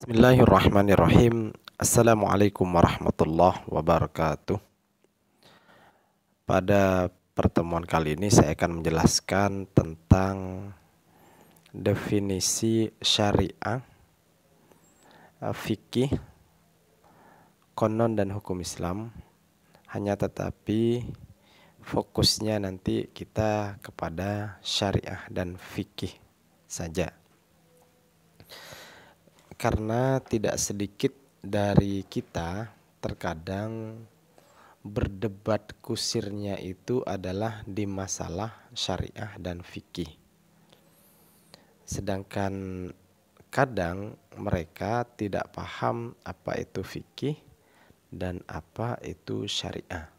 Bismillahirrahmanirrahim. Assalamualaikum warahmatullahi wabarakatuh. Pada pertemuan kali ini saya akan menjelaskan tentang definisi syariah, fikih, konon dan hukum Islam. Hanya tetapi fokusnya nanti kita kepada syariah dan fikih saja. Karena tidak sedikit dari kita terkadang berdebat kusirnya itu adalah di masalah syariah dan fikih. Sedangkan kadang mereka tidak paham apa itu fikih dan apa itu syariah.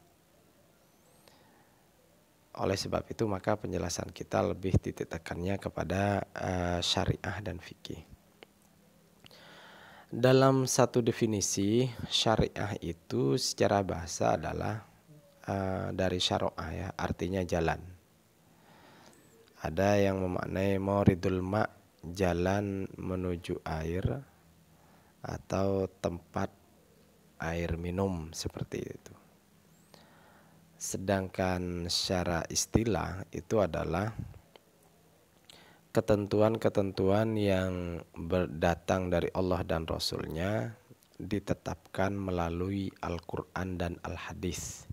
Oleh sebab itu maka penjelasan kita lebih titik tekannya kepada syariah dan fikih. Dalam satu definisi, syariah itu secara bahasa adalah dari syara'ah ya, artinya jalan. Ada yang memaknai mauridul ma', jalan menuju air atau tempat air minum seperti itu. Sedangkan secara istilah itu adalah ketentuan-ketentuan yang datang dari Allah dan Rasul-Nya ditetapkan melalui Al-Quran dan Al-Hadis,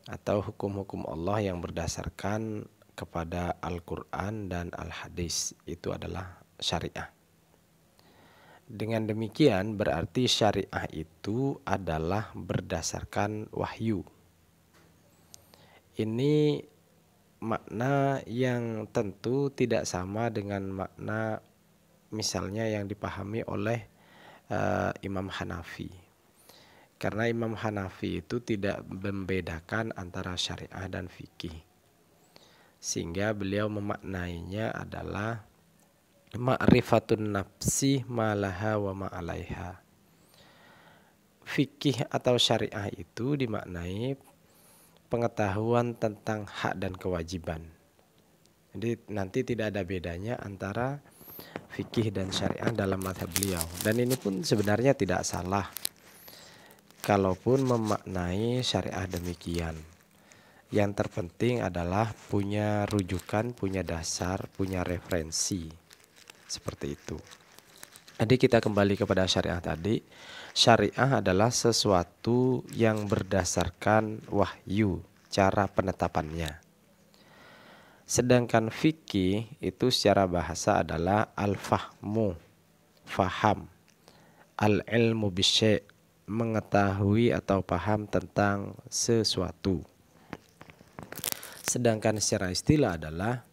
atau hukum-hukum Allah yang berdasarkan kepada Al-Quran dan Al-Hadis, itu adalah syariah. Dengan demikian berarti syariah itu adalah berdasarkan wahyu. Ini makna yang tentu tidak sama dengan makna misalnya yang dipahami oleh Imam Hanafi. Karena Imam Hanafi itu tidak membedakan antara syariah dan fikih. Sehingga beliau memaknainya adalah ma'rifatun nafsi malaha wa ma'alaiha. Fikih atau syariah itu dimaknai pengetahuan tentang hak dan kewajiban. Jadi nanti tidak ada bedanya antara fikih dan syariah dalam mazhab beliau. Dan ini pun sebenarnya tidak salah kalaupun memaknai syariah demikian. Yang terpenting adalah punya rujukan, punya dasar, punya referensi. Seperti itu. Jadi kita kembali kepada syariah tadi. Syariah adalah sesuatu yang berdasarkan wahyu, cara penetapannya. Sedangkan fikih itu secara bahasa adalah al-fahmu, faham, al-ilmu bisyai', mengetahui atau paham tentang sesuatu. Sedangkan secara istilah adalah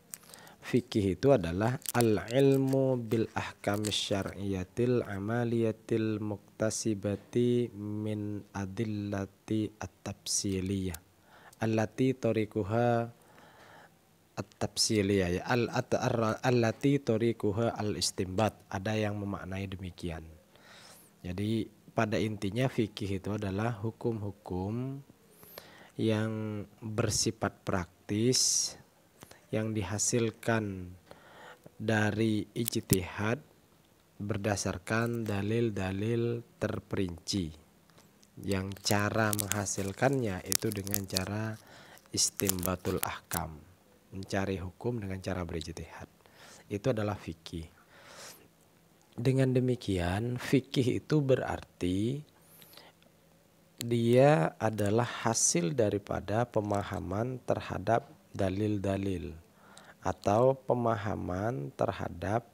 fikih itu adalah al-ilmu bil ahkamis syar'iyatil amaliyatil muktasibati min adillati at-tafsiliyah allati tariquha at-tafsiliyah ya allati tariquha al-istinbat. Ada yang memaknai demikian. Jadi pada intinya fikih itu adalah hukum-hukum yang bersifat praktis yang dihasilkan dari ijtihad berdasarkan dalil-dalil terperinci, yang cara menghasilkannya itu dengan cara istimbatul ahkam, mencari hukum dengan cara berijtihad. Itu adalah fikih. Dengan demikian fikih itu berarti dia adalah hasil daripada pemahaman terhadap dalil-dalil atau pemahaman terhadap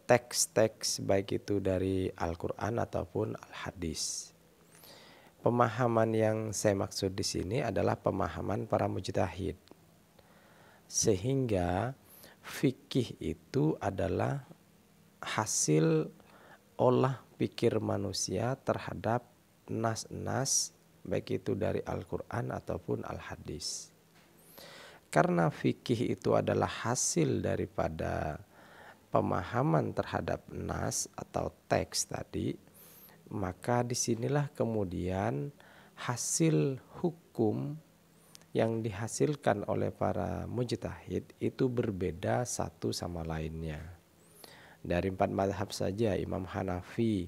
teks-teks baik itu dari Al-Quran ataupun Al-Hadis. Pemahaman yang saya maksud di sini adalah pemahaman para mujtahid. Sehingga fikih itu adalah hasil olah pikir manusia terhadap nas-nas baik itu dari Al-Quran ataupun Al-Hadis. Karena fikih itu adalah hasil daripada pemahaman terhadap nas atau teks tadi, maka disinilah kemudian hasil hukum yang dihasilkan oleh para mujtahid itu berbeda satu sama lainnya. Dari 4 mazhab saja Imam Hanafi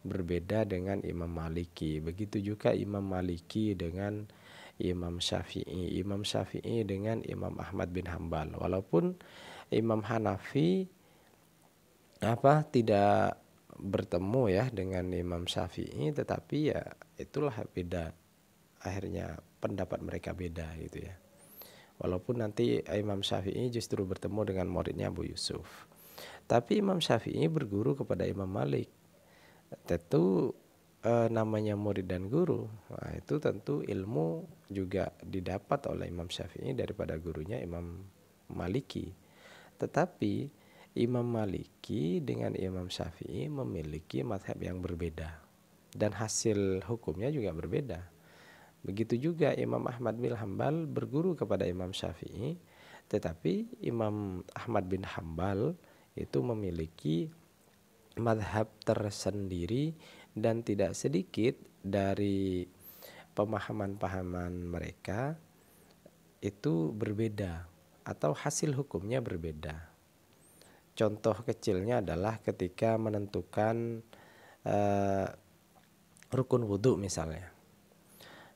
berbeda dengan Imam Maliki. Begitu juga Imam Maliki dengan Imam Syafi'i, Imam Syafi'i dengan Imam Ahmad bin Hambal. Walaupun Imam Hanafi tidak bertemu ya dengan Imam Syafi'i, tetapi ya itulah beda. Akhirnya pendapat mereka beda gitu ya. Walaupun nanti Imam Syafi'i justru bertemu dengan muridnya Abu Yusuf. Tapi Imam Syafi'i berguru kepada Imam Malik. Tentu namanya murid dan guru. Nah, itu tentu ilmu juga didapat oleh Imam Syafi'i daripada gurunya Imam Maliki. Tetapi Imam Maliki dengan Imam Syafi'i memiliki mazhab yang berbeda. Dan hasil hukumnya juga berbeda. Begitu juga Imam Ahmad bin Hambal berguru kepada Imam Syafi'i, tetapi Imam Ahmad bin Hambal itu memiliki mazhab tersendiri dan tidak sedikit dari pemahaman-pemahaman mereka itu berbeda atau hasil hukumnya berbeda. Contoh kecilnya adalah ketika menentukan rukun wudhu misalnya.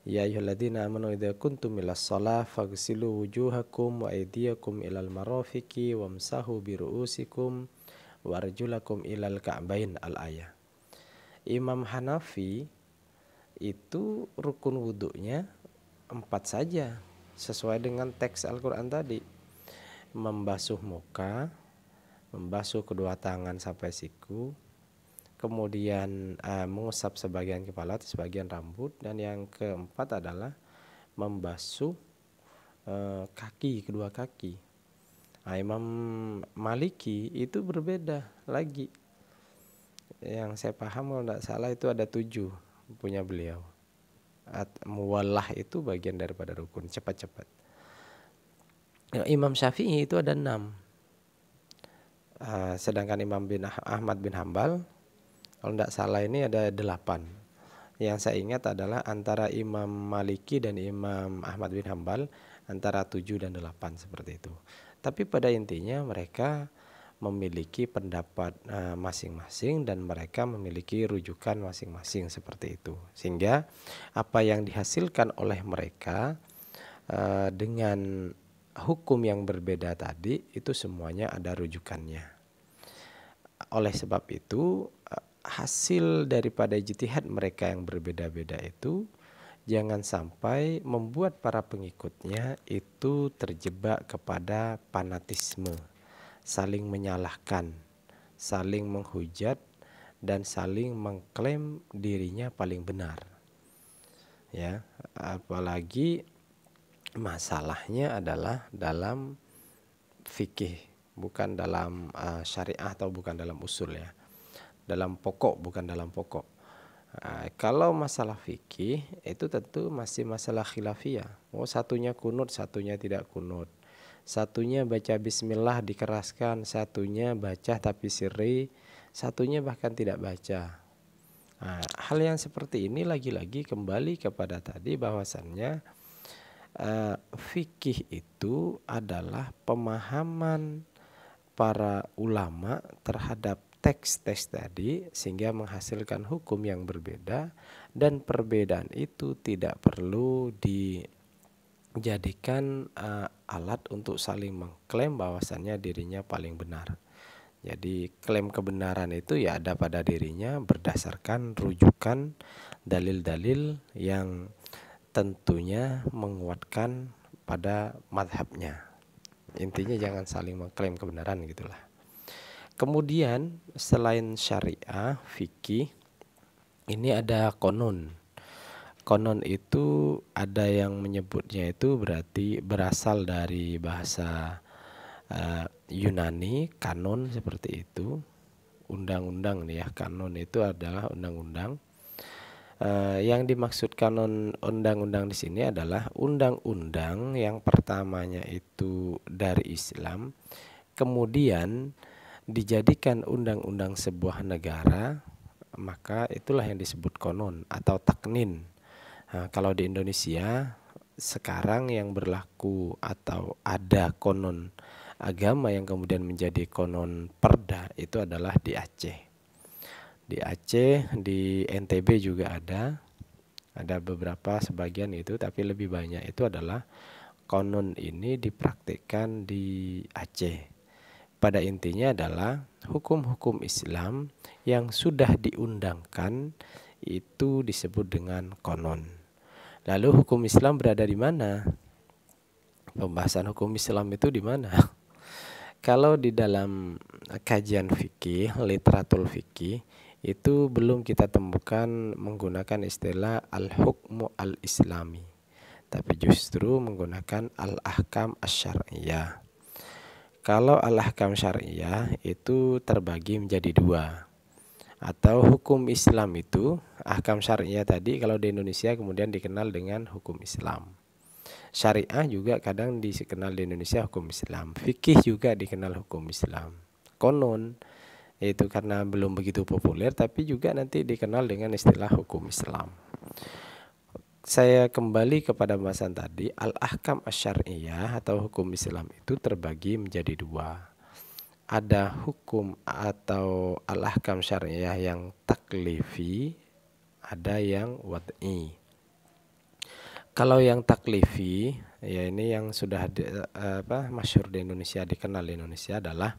Ya ayyuhalladzina amanu idza kuntum ilas shalah faghsilu wujuhakum wa aydiyakum ilal marafiqi wamsahu biru'usikum warjulakum ilal ka'bain al-ayah. Imam Hanafi itu rukun wudhunya 4 saja sesuai dengan teks Al-Quran tadi. Membasuh muka, membasuh kedua tangan sampai siku, kemudian mengusap sebagian kepala atau sebagian rambut, dan yang keempat adalah membasuh kedua kaki. Nah, Imam Maliki itu berbeda lagi. Yang saya paham kalau tidak salah itu ada 7 punya beliau. Muwallah itu bagian daripada rukun, cepat-cepat. Imam Syafi'i itu ada 6. Sedangkan Imam Ahmad bin Hambal kalau tidak salah ini ada 8. Yang saya ingat adalah antara Imam Maliki dan Imam Ahmad bin Hambal antara 7 dan 8 seperti itu. Tapi pada intinya mereka memiliki pendapat masing-masing dan mereka memiliki rujukan masing-masing seperti itu. Sehingga apa yang dihasilkan oleh mereka dengan hukum yang berbeda tadi itu semuanya ada rujukannya. Oleh sebab itu hasil daripada ijtihad mereka yang berbeda-beda itu jangan sampai membuat para pengikutnya itu terjebak kepada fanatisme, saling menyalahkan, saling menghujat, dan saling mengklaim dirinya paling benar. Ya, apalagi masalahnya adalah dalam fikih, bukan dalam syariah atau bukan dalam usul ya. Dalam pokok, bukan dalam pokok. Kalau masalah fikih itu tentu masih masalah khilafiyah. Satunya kunut, satunya tidak kunut. Satunya baca bismillah dikeraskan, satunya baca tapi sirri, satunya bahkan tidak baca. Hal yang seperti ini lagi-lagi kembali kepada tadi bahwasannya fikih itu adalah pemahaman para ulama terhadap teks-teks tadi sehingga menghasilkan hukum yang berbeda, dan perbedaan itu tidak perlu dijadikan alat untuk saling mengklaim bahwasannya dirinya paling benar. Jadi klaim kebenaran itu ya ada pada dirinya berdasarkan rujukan dalil-dalil yang tentunya menguatkan pada madhabnya. Intinya jangan saling mengklaim kebenaran gitulah. Kemudian selain syariah, fikih, ini ada konon. Konon itu ada yang menyebutnya itu berarti berasal dari bahasa Yunani, kanon seperti itu. Undang-undang nih ya, kanon itu adalah undang-undang. Yang dimaksud kanon undang-undang di sini adalah undang-undang yang pertamanya itu dari Islam, kemudian dijadikan undang-undang sebuah negara, maka itulah yang disebut konon atau taknin. Kalau di Indonesia sekarang yang berlaku atau ada konon agama yang kemudian menjadi konon perda itu adalah di Aceh. Di Aceh, di NTB juga ada beberapa sebagian itu, tapi lebih banyak itu adalah konon ini dipraktikkan di Aceh. Pada intinya adalah hukum-hukum Islam yang sudah diundangkan itu disebut dengan konon. Lalu hukum Islam berada di mana? Pembahasan hukum Islam itu di mana? Kalau di dalam kajian fikih, literatur fikih, itu belum kita temukan menggunakan istilah al-hukmu al-islami, tapi justru menggunakan al-ahkam asy-syar'iyyah. Kalau al-ahkam syariah itu terbagi menjadi dua, atau hukum Islam itu, ahkam syariah tadi kalau di Indonesia kemudian dikenal dengan hukum Islam. Syariah juga kadang dikenal di Indonesia hukum Islam. Fikih juga dikenal hukum Islam. Konon itu karena belum begitu populer, tapi juga nanti dikenal dengan istilah hukum Islam. Saya kembali kepada pembahasan tadi, al-ahkam asy-syar'iyyah atau hukum Islam itu terbagi menjadi dua. Ada hukum atau al-ahkam syariah yang taklifi, ada yang wad'i. Kalau yang taklifi, ya ini yang sudah masyhur di Indonesia, dikenal di Indonesia adalah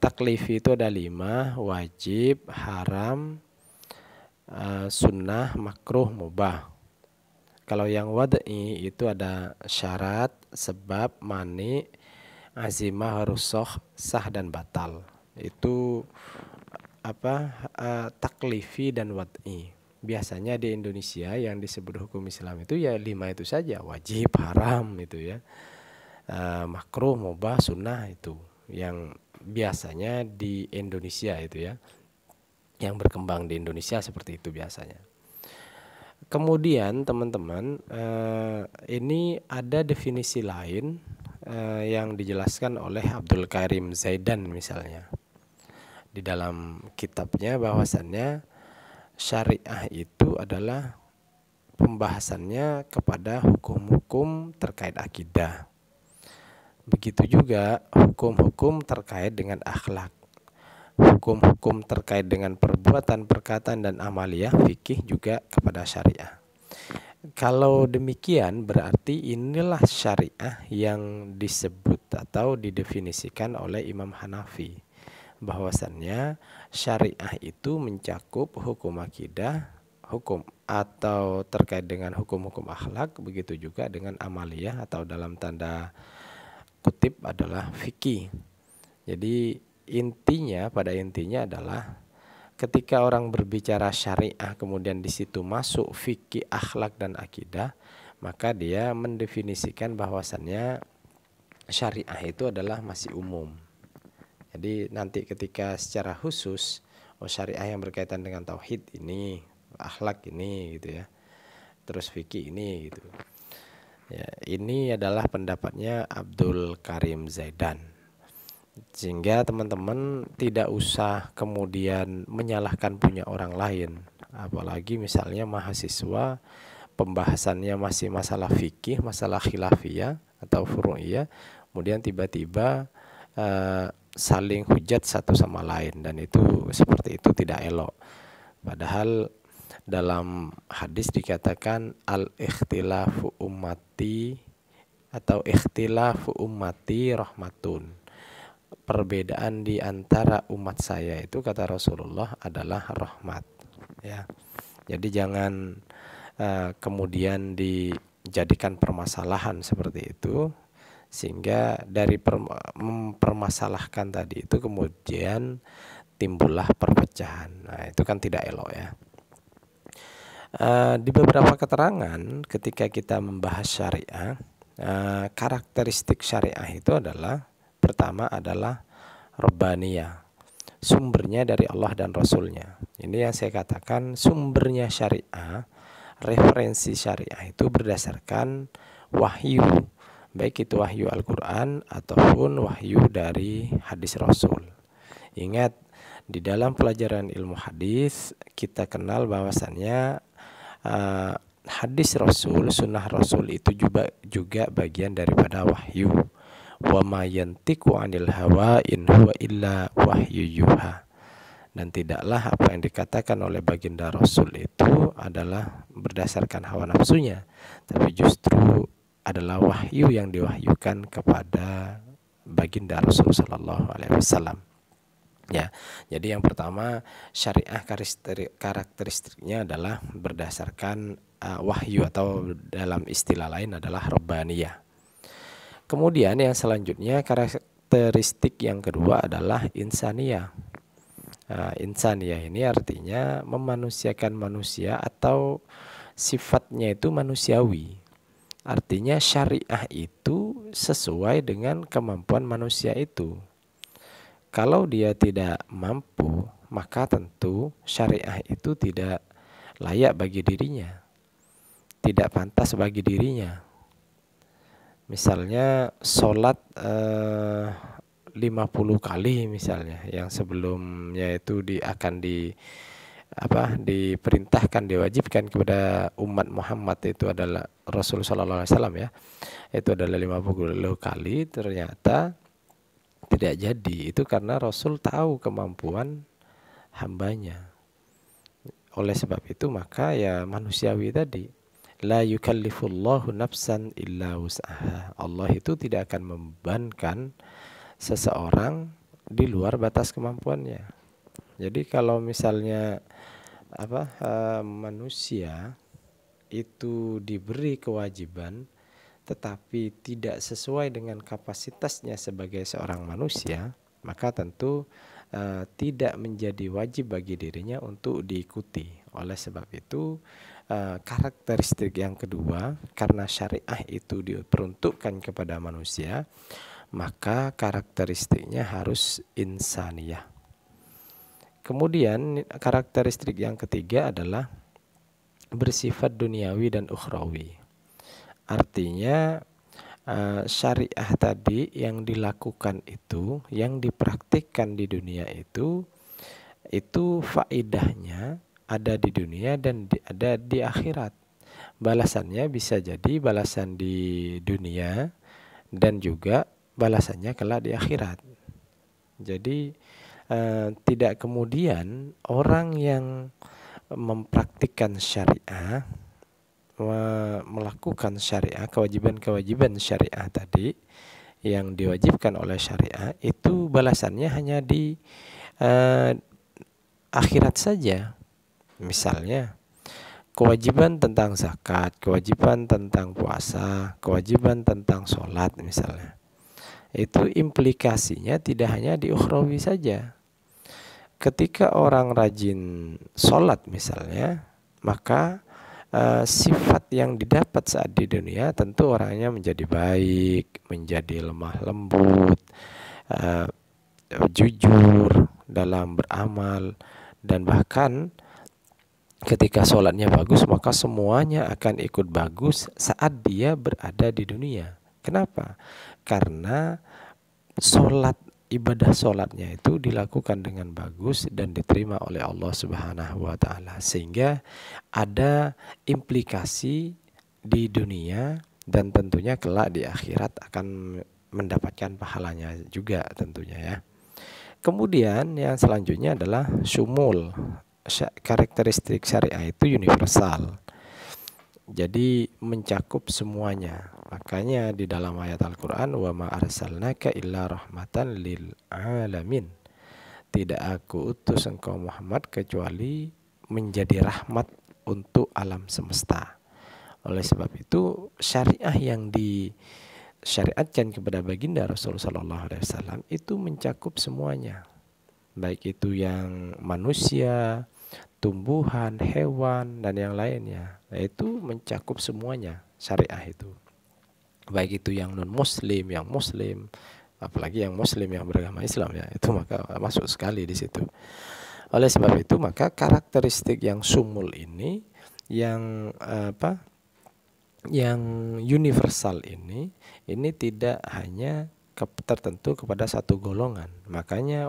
taklifi itu ada 5, wajib, haram, sunnah, makruh, mubah. Kalau yang wad'i itu ada syarat, sebab, mani, azimah, rusoh, sah dan batal. Itu taklifi dan wad'i. Biasanya di Indonesia yang disebut hukum Islam itu ya 5 itu saja, wajib, haram itu ya, makruh, mubah, sunnah, itu yang biasanya di Indonesia itu ya, yang berkembang di Indonesia seperti itu biasanya. Kemudian teman-teman, ini ada definisi lain yang dijelaskan oleh Abdul Karim Zaidan misalnya di dalam kitabnya, bahwasannya syariah itu adalah pembahasannya kepada hukum-hukum terkait akidah. Begitu juga hukum-hukum terkait dengan akhlak, hukum-hukum terkait dengan perbuatan, perkataan, dan amaliyah fikih juga kepada syariah. Kalau demikian berarti inilah syariah yang disebut atau didefinisikan oleh Imam Hanafi, bahwasannya syariah itu mencakup hukum akidah, hukum atau terkait dengan hukum-hukum akhlak, begitu juga dengan amaliyah atau dalam tanda kutip adalah fikih. Jadi pada intinya adalah ketika orang berbicara syariah kemudian di situ masuk fikih, akhlak, dan akidah, maka dia mendefinisikan bahwasannya syariah itu adalah masih umum. Jadi nanti ketika secara khusus syariah yang berkaitan dengan tauhid ini, akhlak ini gitu ya, terus fikih ini gitu. Ya, ini adalah pendapatnya Abdul Karim Zaidan. Sehingga teman-teman tidak usah kemudian menyalahkan punya orang lain. Apalagi misalnya mahasiswa pembahasannya masih masalah fikih, masalah khilafiyah atau furu'iyah, kemudian tiba-tiba saling hujat satu sama lain, dan itu seperti itu tidak elok. Padahal dalam hadis dikatakan al-ikhtilafu ummati atau ikhtilafu ummati rahmatun. Perbedaan di antara umat saya itu, kata Rasulullah, adalah rahmat. Ya. Jadi jangan kemudian dijadikan permasalahan seperti itu, sehingga dari mempermasalahkan tadi itu kemudian timbullah perpecahan. Nah, itu kan tidak elok ya. Di beberapa keterangan ketika kita membahas syariah, karakteristik syariah itu adalah, pertama adalah Rabbaniyah, sumbernya dari Allah dan Rasulnya. Ini yang saya katakan, sumbernya syariah, referensi syariah itu berdasarkan wahyu, baik itu wahyu Al-Quran ataupun wahyu dari hadis Rasul. Ingat, di dalam pelajaran ilmu hadis kita kenal bahwasannya hadis Rasul, sunnah Rasul itu juga bagian daripada wahyu. wa ma yantiqu 'anil hawa in huwa illa wahyu yuha. Dan tidaklah apa yang dikatakan oleh baginda Rasul itu adalah berdasarkan hawa nafsunya, tapi justru adalah wahyu yang diwahyukan kepada baginda Rasul sallallahu alaihi wasallam. Ya, jadi yang pertama syariah karakteristiknya adalah berdasarkan wahyu, atau dalam istilah lain adalah rabbaniyah. Kemudian yang selanjutnya karakteristik yang kedua adalah insaniyah. Insaniyah ini artinya memanusiakan manusia atau sifatnya itu manusiawi. Artinya syariah itu sesuai dengan kemampuan manusia itu. Kalau dia tidak mampu, maka tentu syariah itu tidak layak bagi dirinya, tidak pantas bagi dirinya. Misalnya sholat 50 kali misalnya, yang sebelumnya itu diperintahkan, diwajibkan kepada umat Muhammad itu adalah Rasul sallallahu alaihi wasallam ya, itu adalah 50 kali, ternyata tidak jadi. Itu karena Rasul tahu kemampuan hambanya. Oleh sebab itu maka ya manusiawi tadi, la yukallifullahu nafsan illa wus'aha. Allah itu tidak akan membebankan seseorang di luar batas kemampuannya. Jadi kalau misalnya manusia itu diberi kewajiban tetapi tidak sesuai dengan kapasitasnya sebagai seorang manusia, maka tentu tidak menjadi wajib bagi dirinya untuk diikuti. Oleh sebab itu karakteristik yang kedua, karena syariah itu diperuntukkan kepada manusia, maka karakteristiknya harus insaniyah. Kemudian karakteristik yang ketiga adalah bersifat duniawi dan ukhrawi. Artinya syariah tadi yang dilakukan itu, yang dipraktikkan di dunia itu faedahnya ada di dunia dan ada di akhirat. Balasannya bisa jadi balasan di dunia dan juga balasannya kelak di akhirat. Jadi tidak kemudian orang yang mempraktikkan syariah, melakukan syariah, kewajiban-kewajiban syariah tadi yang diwajibkan oleh syariah, itu balasannya hanya di akhirat saja. Misalnya kewajiban tentang zakat, kewajiban tentang puasa, kewajiban tentang sholat misalnya, itu implikasinya tidak hanya di ukhrawi saja. Ketika orang rajin sholat misalnya, maka sifat yang didapat saat di dunia tentu orangnya menjadi baik, menjadi lemah lembut, jujur dalam beramal, dan bahkan ketika sholatnya bagus maka semuanya akan ikut bagus saat dia berada di dunia. Kenapa? Karena ibadah sholatnya itu dilakukan dengan bagus dan diterima oleh Allah Subhanahu wa Ta'ala, sehingga ada implikasi di dunia dan tentunya kelak di akhirat akan mendapatkan pahalanya juga tentunya ya. Kemudian yang selanjutnya adalah syumul. Karakteristik syariah itu universal, jadi mencakup semuanya. Makanya di dalam ayat Al-Quran, wa ma arsalnaka illa rahmatan lil alamin, tidak aku utus engkau Muhammad kecuali menjadi rahmat untuk alam semesta. Oleh sebab itu syariah yang disyariatkan kepada baginda Rasulullah SAW itu mencakup semuanya, baik itu yang manusia, tumbuhan, hewan, dan yang lainnya. Itu mencakup semuanya syariah itu, baik itu yang non muslim, yang muslim, apalagi yang muslim yang beragama Islam ya, itu maka masuk sekali di situ. Oleh sebab itu maka karakteristik yang sumul ini, yang yang universal ini tidak hanya tertentu kepada satu golongan. Makanya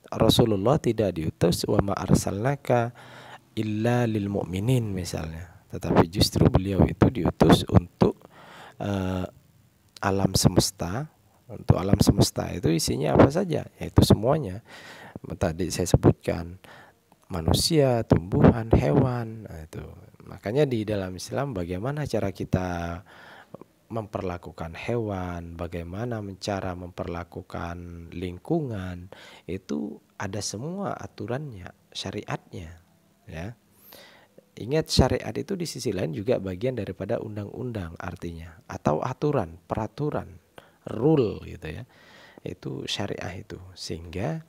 Rasulullah tidak diutus wa ma arsalnaka illa lil mu'minin misalnya, tetapi justru beliau itu diutus untuk alam semesta, Untuk alam semesta itu isinya apa saja? Yaitu semuanya. Tadi saya sebutkan manusia, tumbuhan, hewan. Nah, itu. Makanya di dalam Islam bagaimana cara kita memperlakukan hewan, bagaimana cara memperlakukan lingkungan, itu ada semua aturannya, syariatnya, ya. Ingat, syariat itu di sisi lain juga bagian daripada undang-undang artinya, atau aturan, peraturan, rule gitu ya. Itu syariah itu. Sehingga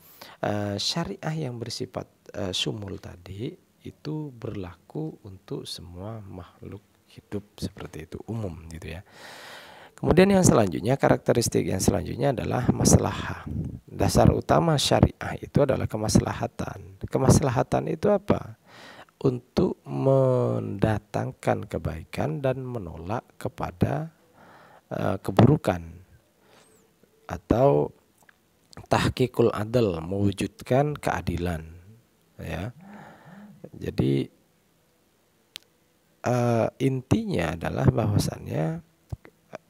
syariah yang bersifat sumul tadi itu berlaku untuk semua makhluk hidup seperti itu, umum gitu ya. Kemudian yang selanjutnya, karakteristik yang selanjutnya adalah maslahah. Dasar utama syariah itu adalah kemaslahatan. Kemaslahatan itu apa? Untuk mendatangkan kebaikan dan menolak kepada keburukan, atau tahqiqul adl, mewujudkan keadilan, ya. Jadi intinya adalah bahwasannya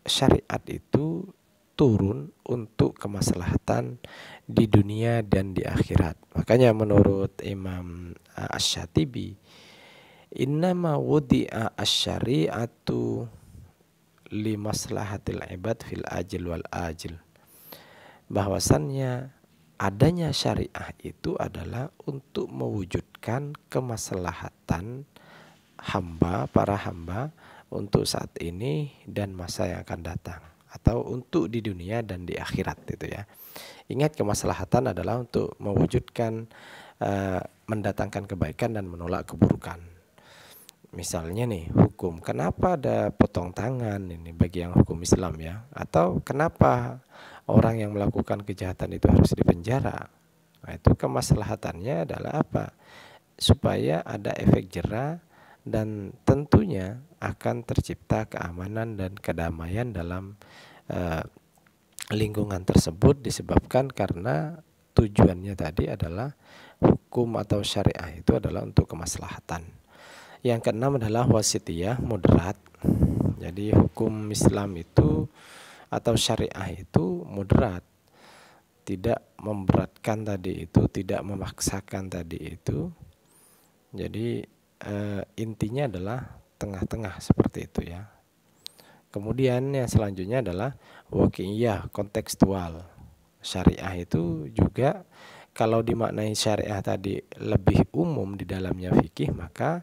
syariat itu turun untuk kemaslahatan di dunia dan di akhirat. Makanya menurut Imam Asy-Syatibi, innama wudi'a asy-syari'atu li maslahatil ibad fil ajil wal ajil. Bahwasannya adanya syariah itu adalah untuk mewujudkan kemaslahatan hamba, para hamba untuk saat ini dan masa yang akan datang, atau untuk di dunia dan di akhirat itu ya. Ingat, kemaslahatan adalah untuk mewujudkan mendatangkan kebaikan dan menolak keburukan. Misalnya nih, hukum, kenapa ada potong tangan ini bagi yang hukum Islam ya, atau kenapa orang yang melakukan kejahatan itu harus dipenjara. Nah, itu kemaslahatannya adalah apa? Supaya ada efek jera dan tentunya akan tercipta keamanan dan kedamaian dalam lingkungan tersebut, disebabkan karena tujuannya tadi adalah hukum atau syariah itu adalah untuk kemaslahatan. Yang keenam adalah wasitiyah, moderat. Jadi hukum Islam itu atau syariah itu moderat, tidak memberatkan tadi itu, tidak memaksakan tadi itu. Jadi intinya adalah tengah-tengah seperti itu ya. Kemudian yang selanjutnya adalah waqi'iyah, kontekstual. Syariah itu juga kalau dimaknai syariah tadi lebih umum di dalamnya fikih, maka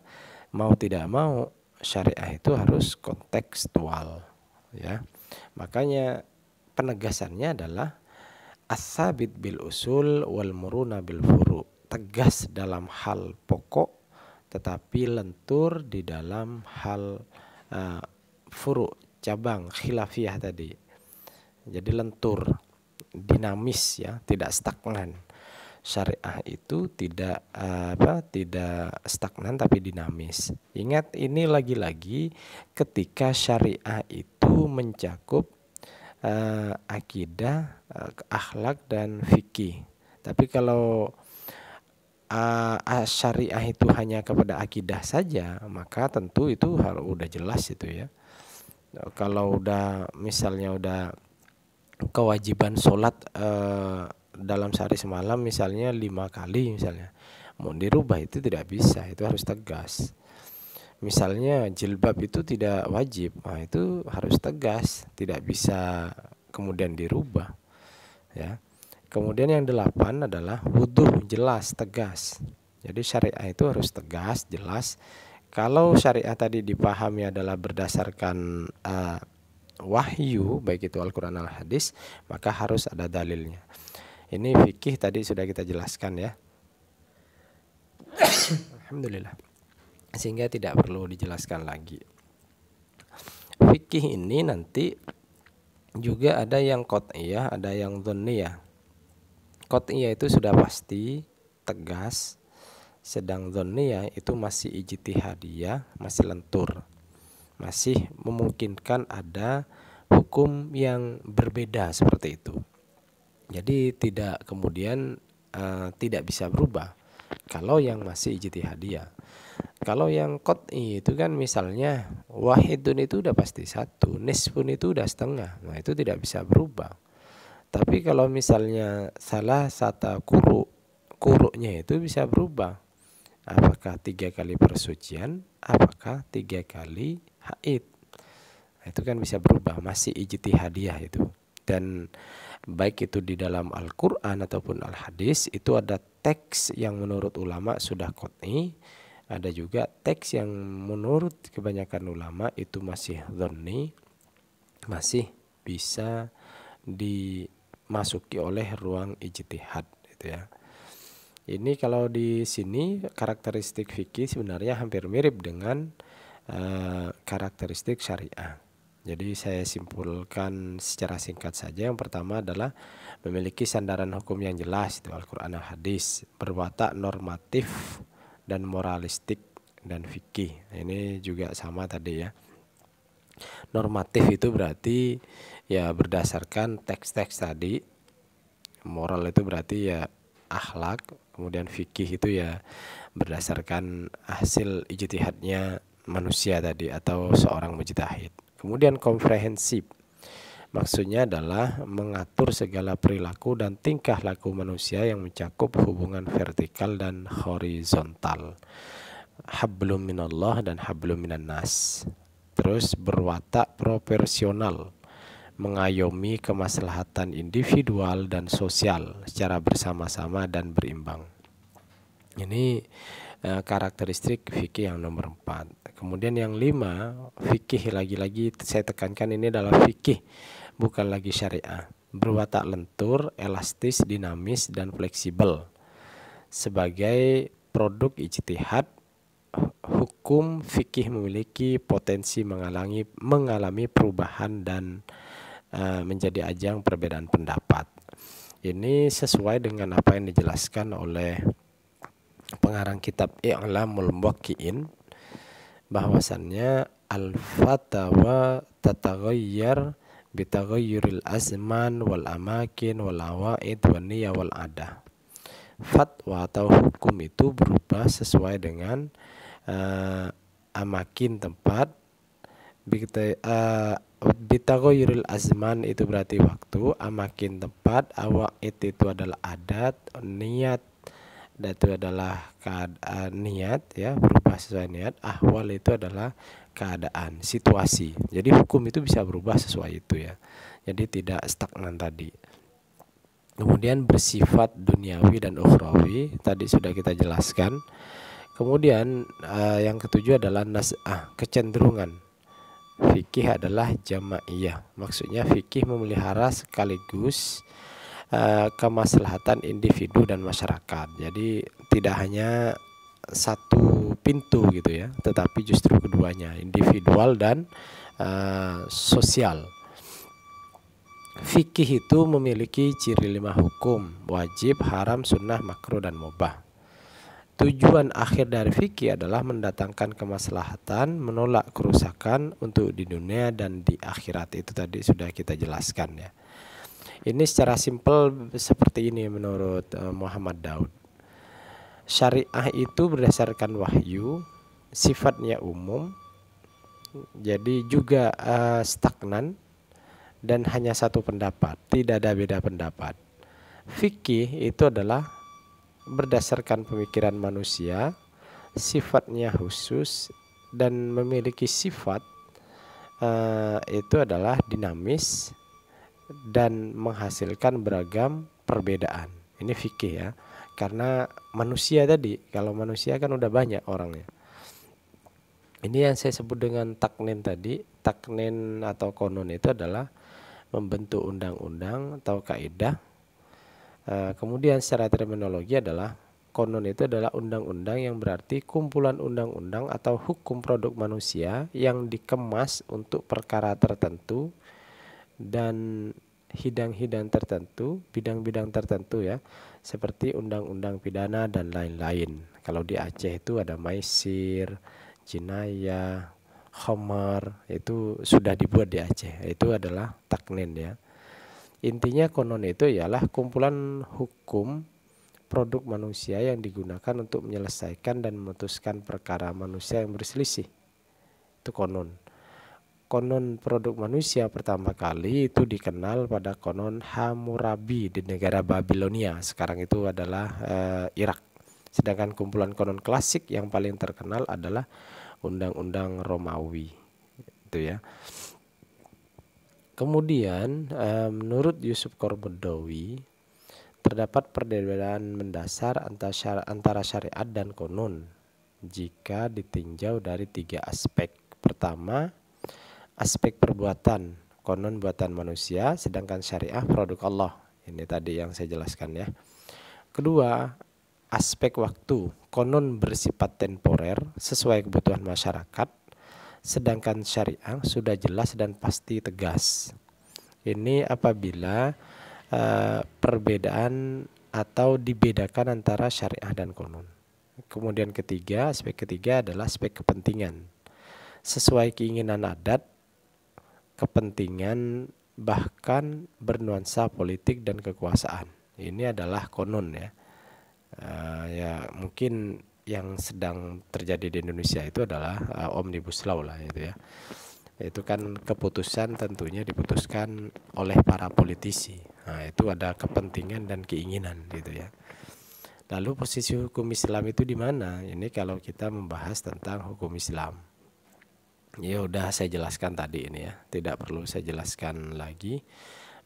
mau tidak mau syariah itu harus kontekstual ya. Makanya penegasannya adalah as-sabit bil usul wal muruna bil furu', tegas dalam hal pokok tetapi lentur di dalam hal furu', cabang, khilafiyah tadi. Jadi lentur, dinamis ya, tidak stagnan. Syariah itu tidak tidak stagnan tapi dinamis. Ingat, ini lagi-lagi ketika syariah itu mencakup akidah, akhlak dan fikih. Tapi kalau syariah itu hanya kepada akidah saja, maka tentu itu harus udah jelas itu ya. Kalau udah misalnya udah kewajiban sholat dalam sehari semalam misalnya 5 kali misalnya, mau dirubah itu tidak bisa, itu harus tegas. Misalnya jilbab itu tidak wajib, nah itu harus tegas, tidak bisa kemudian dirubah ya. Kemudian yang 8 adalah wuduh, jelas, tegas. Jadi syariah itu harus tegas, jelas. Kalau syariah tadi dipahami adalah berdasarkan wahyu, baik itu Al-Quran Al-Hadis, maka harus ada dalilnya. Ini fikih tadi sudah kita jelaskan ya. Alhamdulillah. Sehingga tidak perlu dijelaskan lagi. Fikih ini nanti juga ada yang qat'iyah, ada yang dhanniyah. Qat'iyah itu sudah pasti, tegas. Sedang dhanniyah itu masih ijtihadiyah, masih lentur. Masih memungkinkan ada hukum yang berbeda seperti itu. Jadi tidak kemudian tidak bisa berubah kalau yang masih ijtihadiyah. Kalau yang qat'i itu kan misalnya wahidun itu udah pasti satu, nisfun itu udah setengah. Nah itu tidak bisa berubah. Tapi kalau misalnya salah satu kuruknya itu bisa berubah. Apakah 3 kali persucian, apakah 3 kali haid. Nah, itu kan bisa berubah, masih ijtihadiyah itu. Dan baik itu di dalam Al-Quran ataupun Al-Hadis, itu ada teks yang menurut ulama sudah qat'i, ada juga teks yang menurut kebanyakan ulama itu masih dhonni, masih bisa dimasuki oleh ruang ijtihad gitu ya. Ini kalau di sini karakteristik fikih sebenarnya hampir mirip dengan karakteristik syariah. Jadi saya simpulkan secara singkat saja. Yang pertama adalah memiliki sandaran hukum yang jelas, itu Al-Quran Al-Hadis, berwatak normatif dan moralistik dan fikih. Ini juga sama tadi ya. Normatif itu berarti ya berdasarkan teks-teks tadi. Moral itu berarti ya akhlak. Kemudian fikih itu ya berdasarkan hasil ijtihadnya manusia tadi atau seorang mujtahid. Kemudian komprehensif, maksudnya adalah mengatur segala perilaku dan tingkah laku manusia yang mencakup hubungan vertikal dan horizontal, hablum minallah dan hablum minan nas. Terus berwatak proporsional, mengayomi kemaslahatan individual dan sosial secara bersama-sama dan berimbang. Ini karakteristik fikih yang nomor 4. Kemudian yang 5, fikih lagi-lagi saya tekankan ini adalah fikih, bukan lagi syariah. Berwatak lentur, elastis, dinamis, dan fleksibel. Sebagai produk ijtihad, hukum fikih memiliki potensi mengalami perubahan dan menjadi ajang perbedaan pendapat. Ini sesuai dengan apa yang dijelaskan oleh pengarang kitab I'lamul Muwaqqi'in, bahwasannya al-fatawa tataghayyar bitaghayyuril azman wal amakin wal awaid wan niyya wal adah. Fatwa atau hukum itu berubah sesuai dengan amakin tempat, bitaghayyuril azman itu berarti waktu, amakin tempat, awaid itu adalah adat, niat dan itu adalah niat ya, berubah sesuai niat, ahwal itu adalah keadaan, situasi. Jadi hukum itu bisa berubah sesuai itu ya. Jadi tidak stagnan tadi. Kemudian bersifat duniawi dan ukhrawi, tadi sudah kita jelaskan. Kemudian yang ketujuh adalah nas'ah, kecenderungan. Fikih adalah jamaiyah. Maksudnya fikih memelihara sekaligus kemaslahatan individu dan masyarakat. Jadi tidak hanya satu pintu gitu ya, tetapi justru keduanya, individual dan sosial. Fikih itu memiliki ciri 5 hukum: wajib, haram, sunnah, makruh, dan mubah. Tujuan akhir dari fikih adalah mendatangkan kemaslahatan, menolak kerusakan untuk di dunia dan di akhirat. Itu tadi sudah kita jelaskan ya. Ini secara simpel seperti ini menurut Muhammad Daud. Syariah itu berdasarkan wahyu, sifatnya umum, jadi juga stagnan dan hanya satu pendapat, tidak ada beda pendapat. Fikih itu adalah berdasarkan pemikiran manusia, sifatnya khusus dan memiliki sifat itu adalah dinamis dan menghasilkan beragam perbedaan. Ini fikih ya. Karena manusia tadi, kalau manusia kan udah banyak orangnya. Ini yang saya sebut dengan taknin tadi. Taknin atau konon itu adalah membentuk undang-undang atau kaidah. Kemudian secara terminologi adalah konon itu adalah undang-undang yang berarti kumpulan undang-undang atau hukum produk manusia yang dikemas untuk perkara tertentu dan bidang-bidang tertentu ya, seperti undang-undang pidana dan lain-lain. Kalau di Aceh itu ada maisir, jinayah, khamar, itu sudah dibuat di Aceh. Itu adalah taknin ya. Intinya konon itu ialah kumpulan hukum produk manusia yang digunakan untuk menyelesaikan dan memutuskan perkara manusia yang berselisih. Itu konon. konon produk manusia pertama kali itu dikenal pada konon Hammurabi di negara Babilonia. Sekarang itu adalah Irak. Sedangkan kumpulan konon klasik yang paling terkenal adalah Undang-Undang Romawi. Itu ya. Kemudian menurut Yusuf Qaradawi terdapat perbedaan mendasar antara syariat dan konon jika ditinjau dari 3 aspek. Pertama, aspek perbuatan, konon buatan manusia, sedangkan syariah produk Allah. Ini tadi yang saya jelaskan ya. Kedua, aspek waktu, konon bersifat temporer sesuai kebutuhan masyarakat, sedangkan syariah sudah jelas dan pasti tegas. Ini apabila perbedaan atau dibedakan antara syariah dan konon. Kemudian aspek ketiga adalah aspek kepentingan. Sesuai keinginan adat, kepentingan, bahkan bernuansa politik dan kekuasaan. Ini adalah konon ya. Ya mungkin yang sedang terjadi di Indonesia itu adalah Omnibus Law lah itu ya. Itu kan keputusan tentunya diputuskan oleh para politisi. Nah, itu ada kepentingan dan keinginan gitu ya. Lalu posisi hukum Islam itu di mana? Ini kalau kita membahas tentang hukum Islam. Ya udah saya jelaskan tadi ini ya, tidak perlu saya jelaskan lagi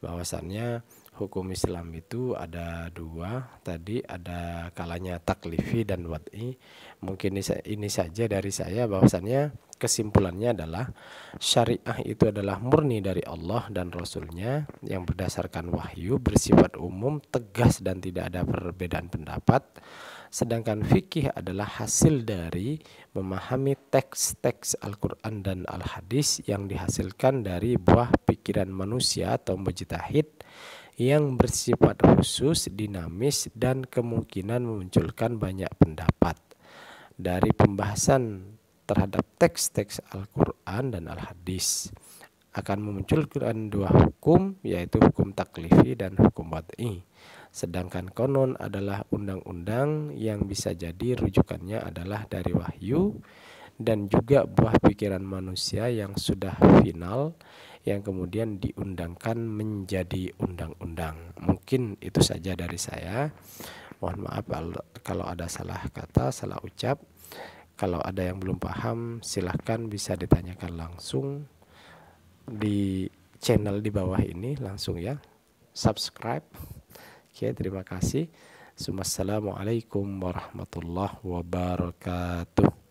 bahwasannya hukum Islam itu ada 2, tadi ada kalanya taklifi dan wad'i. Mungkin ini saja dari saya, bahwasannya kesimpulannya adalah syariah itu adalah murni dari Allah dan Rasulnya yang berdasarkan wahyu, bersifat umum, tegas dan tidak ada perbedaan pendapat. Sedangkan fikih adalah hasil dari memahami teks-teks Al-Quran dan Al-Hadis yang dihasilkan dari buah pikiran manusia atau mujtahid yang bersifat khusus, dinamis, dan kemungkinan memunculkan banyak pendapat. Dari pembahasan terhadap teks-teks Al-Quran dan Al-Hadis akan memunculkan 2 hukum, yaitu hukum taklifi dan hukum wad'i. Sedangkan konon adalah undang-undang yang bisa jadi rujukannya adalah dari wahyu dan juga buah pikiran manusia yang sudah final, yang kemudian diundangkan menjadi undang-undang. Mungkin itu saja dari saya. Mohon maaf kalau ada salah kata, salah ucap. Kalau ada yang belum paham, silahkan bisa ditanyakan langsung di channel di bawah ini langsung ya. Subscribe. Oke, terima kasih. Assalamualaikum warahmatullahi wabarakatuh.